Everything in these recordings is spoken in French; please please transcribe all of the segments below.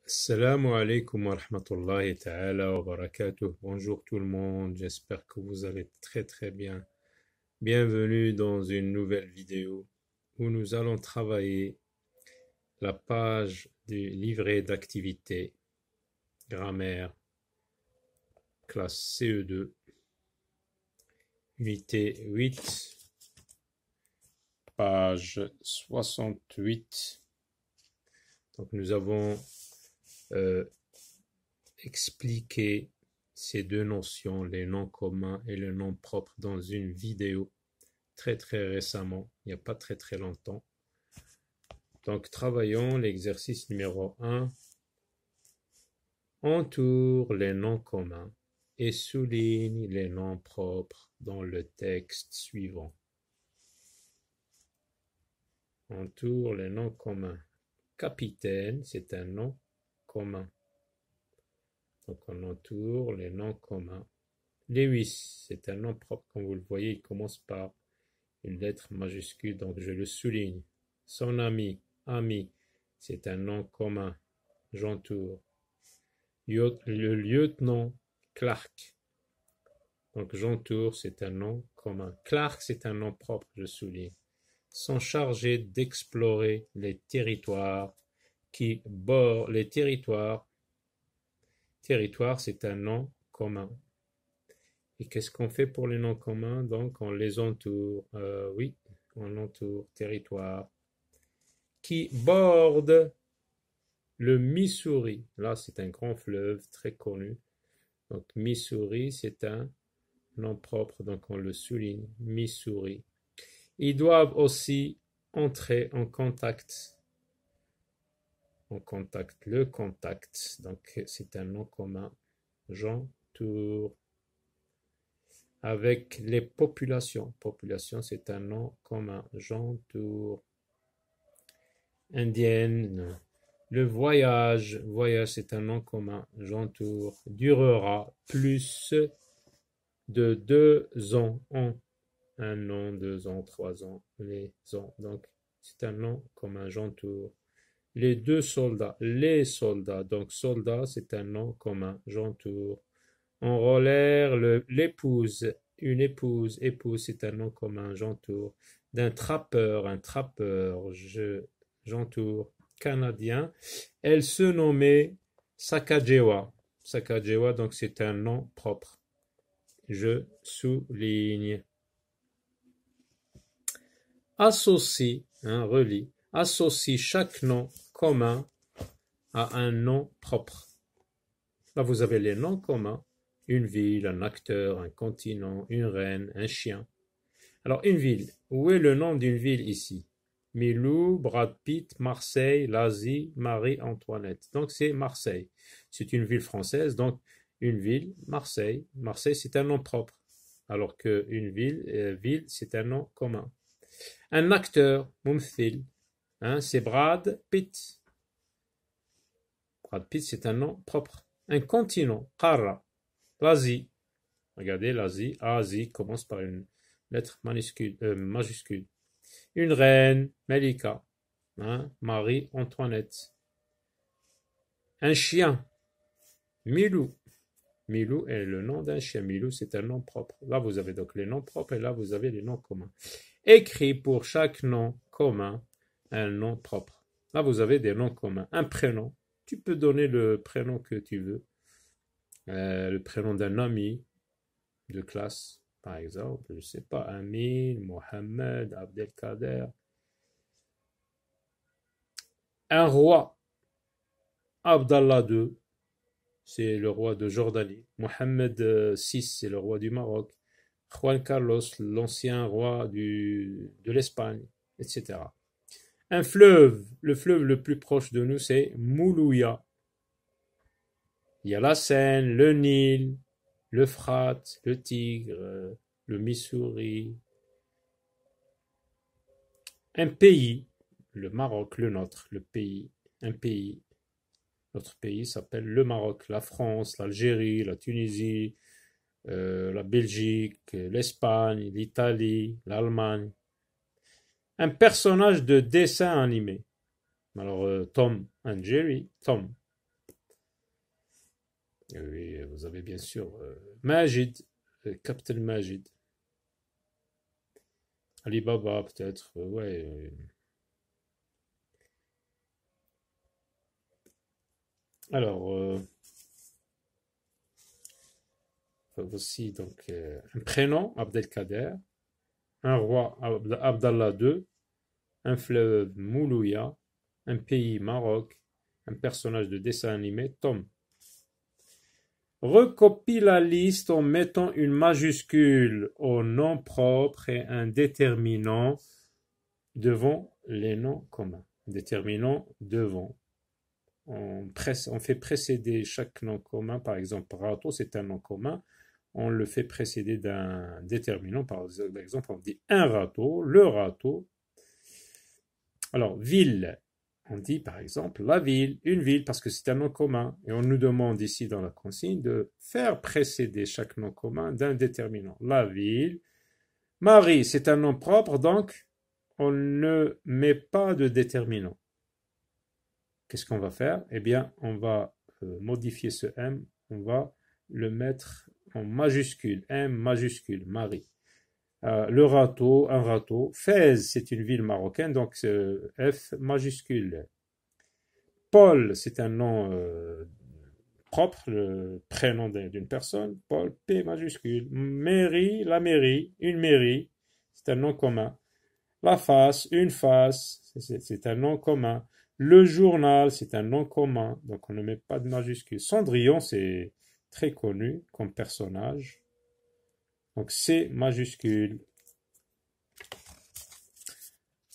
Assalamu alaikum wa rahmatullahi ta'ala wa barakatuh. Bonjour tout le monde, j'espère que vous allez très bien. Bienvenue dans une nouvelle vidéo où nous allons travailler la page du livret d'activité grammaire classe CE2 unité 8 page 68. Donc nous avons expliqué ces deux notions, les noms communs et les noms propres, dans une vidéo très récemment, il n'y a pas très longtemps. Donc travaillons l'exercice numéro 1. Entoure les noms communs et souligne les noms propres dans le texte suivant. Entoure les noms communs. Capitaine, c'est un nom commun. Donc on entoure les noms communs. Lewis, c'est un nom propre. Comme vous le voyez, il commence par une lettre majuscule, donc je le souligne. Son ami, c'est un nom commun. J'entoure. Le lieutenant Clark, donc j'entoure, c'est un nom commun. Clark, c'est un nom propre, je souligne. Sont chargés d'explorer les territoires qui bordent les territoires. Territoire, c'est un nom commun. Et qu'est-ce qu'on fait pour les noms communs? Donc, on les entoure. Oui, on entoure. Territoire. Qui borde le Missouri. Là, c'est un grand fleuve très connu. Donc, Missouri, c'est un nom propre. Donc, on le souligne. Missouri. Ils doivent aussi entrer en contact. En contact. Le contact. Donc, c'est un nom commun. J'entoure. Avec les populations. Population, c'est un nom commun. J'entoure. Indienne. Le voyage. Voyage, c'est un nom commun. J'entoure. Durera plus de 2 ans. Un an, 2 ans, 3 ans. Les ans. Donc, c'est un nom commun. J'entoure. Les deux soldats. Les soldats. Donc, soldat, c'est un nom commun. J'entoure. Enrôlèrent l'épouse. Une épouse. Épouse, c'est un nom commun. J'entoure. D'un trappeur. Un trappeur. J'entoure. Canadien. Elle se nommait Sacagawea. Sacagawea, donc c'est un nom propre. Je souligne. Associe, relie. Associe chaque nom commun à un nom propre. Là, vous avez les noms communs. Une ville, un acteur, un continent, une reine, un chien. Alors, une ville. Où est le nom d'une ville ici? Milou, Brad Pitt, Marseille, Lazie, Marie-Antoinette. Donc, c'est Marseille. C'est une ville française. Donc, une ville, Marseille. Marseille, c'est un nom propre. Alors qu'une ville, c'est un nom commun. Un acteur, Mumthil, c'est Brad Pitt. Brad Pitt, c'est un nom propre. Un continent, Qara. L'Asie. Regardez, l'Asie. Asie commence par une lettre majuscule. Une reine, Melika. Marie-Antoinette. Un chien, Milou. Milou est le nom d'un chien. Milou, c'est un nom propre. Là, vous avez donc les noms propres et là, vous avez les noms communs. Écris pour chaque nom commun un nom propre. Là, vous avez des noms communs. Un prénom. Tu peux donner le prénom que tu veux. Le prénom d'un ami de classe, par exemple, je ne sais pas, Amin, Mohamed, Abdelkader. Un roi, Abdallah II, c'est le roi de Jordanie. Mohamed VI, c'est le roi du Maroc. Juan Carlos, l'ancien roi de l'Espagne, etc. Un fleuve, le fleuve le plus proche de nous, c'est Moulouya. Il y a la Seine, le Nil, l'Euphrate, le Tigre, le Missouri. Un pays, le Maroc, le nôtre, le pays, un pays. Notre pays s'appelle le Maroc, la France, l'Algérie, la Tunisie, la Belgique, l'Espagne, l'Italie, l'Allemagne. Un personnage de dessin animé. Alors, Tom and Jerry, Tom. Oui, vous avez bien sûr Majid, Captain Majid. Alibaba, peut-être. Ouais. Alors, voici donc un prénom, Abdelkader, un roi, Abdallah II, un fleuve, Moulouya, un pays, Maroc, un personnage de dessin animé, Tom. Recopie la liste en mettant une majuscule au nom propre et un déterminant devant les noms communs. Déterminant devant. On fait précéder chaque nom commun, par exemple, râteau, c'est un nom commun. On le fait précéder d'un déterminant. Par exemple, on dit un râteau, le râteau. Alors, ville, on dit par exemple la ville, une ville, parce que c'est un nom commun. Et on nous demande ici dans la consigne de faire précéder chaque nom commun d'un déterminant. La ville. Marie, c'est un nom propre, donc on ne met pas de déterminant. Qu'est-ce qu'on va faire? Eh bien, on va modifier ce M, on va le mettre en majuscule, M majuscule, Marie. Le râteau, un râteau. Fès, c'est une ville marocaine, donc F majuscule. Paul, c'est un nom propre, le prénom d'une personne. Paul, P majuscule. Mairie, la mairie, une mairie, c'est un nom commun. La face, une face, c'est un nom commun. Le journal, c'est un nom commun, donc on ne met pas de majuscule. Cendrillon, c'est très connu comme personnage. Donc C majuscule.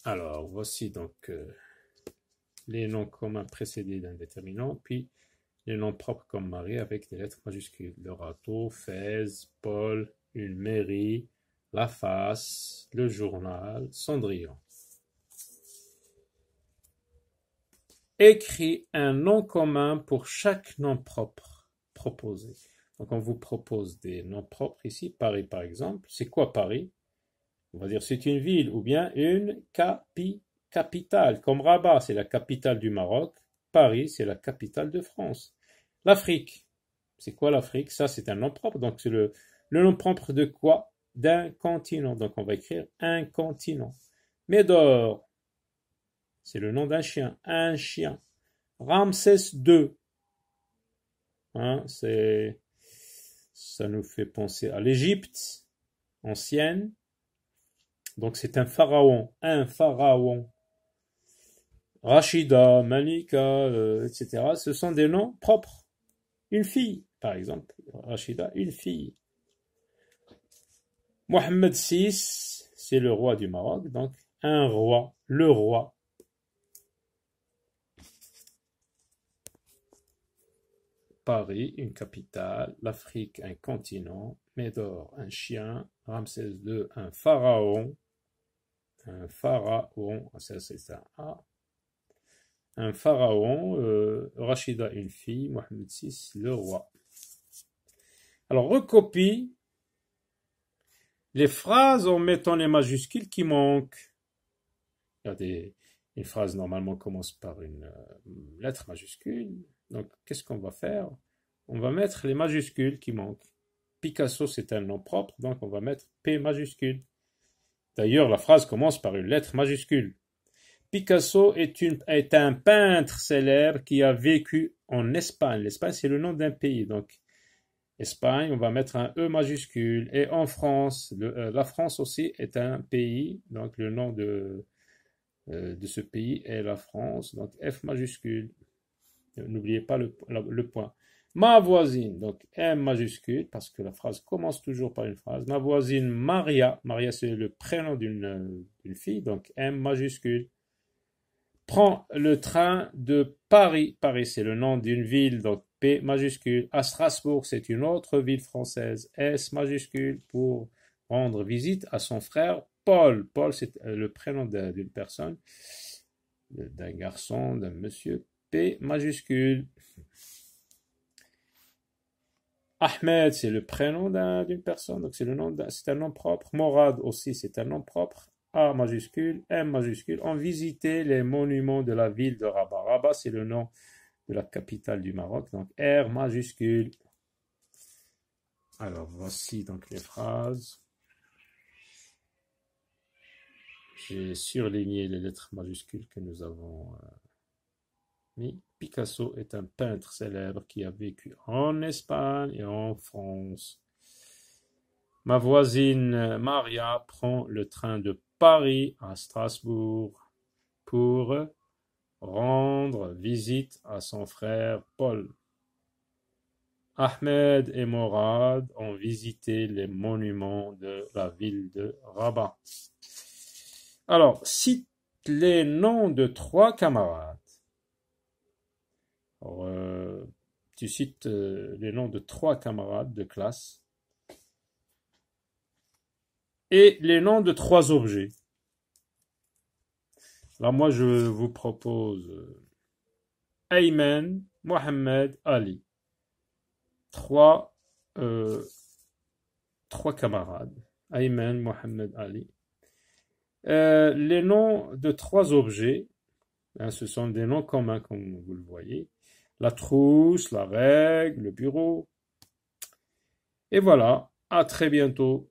Alors, voici donc les noms communs précédés d'un déterminant, puis les noms propres comme Marie avec des lettres majuscules. Le râteau, Fès, Paul, une mairie, la face, le journal, Cendrillon. Écrit un nom commun pour chaque nom propre proposé. Donc on vous propose des noms propres ici. Paris par exemple. C'est quoi Paris? On va dire c'est une ville ou bien une capitale. Comme Rabat, c'est la capitale du Maroc. Paris, c'est la capitale de France. L'Afrique. C'est quoi l'Afrique? Ça, c'est un nom propre. Donc c'est le nom propre de quoi? D'un continent. Donc on va écrire un continent. Médor. C'est le nom d'un chien. Un chien. Ramsès II. Hein, ça nous fait penser à l'Égypte ancienne. Donc c'est un pharaon. Un pharaon. Rachida, Malika, etc. Ce sont des noms propres. Une fille, par exemple. Rachida, une fille. Mohamed VI, c'est le roi du Maroc. Donc un roi. Le roi. Paris, une capitale, l'Afrique, un continent, Médor, un chien, Ramsès II, un pharaon, ça c'est un A, un pharaon, Rachida, une fille, Mohamed VI, le roi. Alors, recopie les phrases en mettant les majuscules qui manquent. Regardez, une phrase normalement commence par une lettre majuscule. Donc, qu'est-ce qu'on va faire? On va mettre les majuscules qui manquent. Picasso, c'est un nom propre, donc on va mettre P majuscule. D'ailleurs, la phrase commence par une lettre majuscule. Picasso est un peintre célèbre qui a vécu en Espagne. L'Espagne, c'est le nom d'un pays. Donc, Espagne, on va mettre un E majuscule. Et en France, la France aussi est un pays. Donc, le nom de ce pays est la France. Donc, F majuscule. N'oubliez pas le point. Ma voisine, donc M majuscule, parce que la phrase commence toujours par une phrase. Ma voisine Maria, Maria c'est le prénom d'une fille, donc M majuscule. Prends le train de Paris, Paris c'est le nom d'une ville, donc P majuscule. À Strasbourg, c'est une autre ville française, S majuscule, pour rendre visite à son frère Paul. Paul c'est le prénom d'une personne, d'un garçon, d'un monsieur, P majuscule. Ahmed, c'est le prénom d'une personne, donc c'est un nom propre. Morad aussi, c'est un nom propre. A majuscule, M majuscule. On visitait les monuments de la ville de Rabat. Rabat, c'est le nom de la capitale du Maroc, donc R majuscule. Alors, voici donc les phrases. J'ai surligné les lettres majuscules que nous avons mis. Picasso est un peintre célèbre qui a vécu en Espagne et en France. Ma voisine Maria prend le train de Paris à Strasbourg pour rendre visite à son frère Paul. Ahmed et Morad ont visité les monuments de la ville de Rabat. Alors, cite les noms de 3 camarades. Alors, tu cites les noms de 3 camarades de classe et les noms de 3 objets. Là, moi, je vous propose Ayman, Mohamed, Ali. 3 camarades. Ayman, Mohamed, Ali. Les noms de 3 objets, hein, ce sont des noms communs, comme vous le voyez. La trousse, la règle, le bureau. Et voilà, à très bientôt.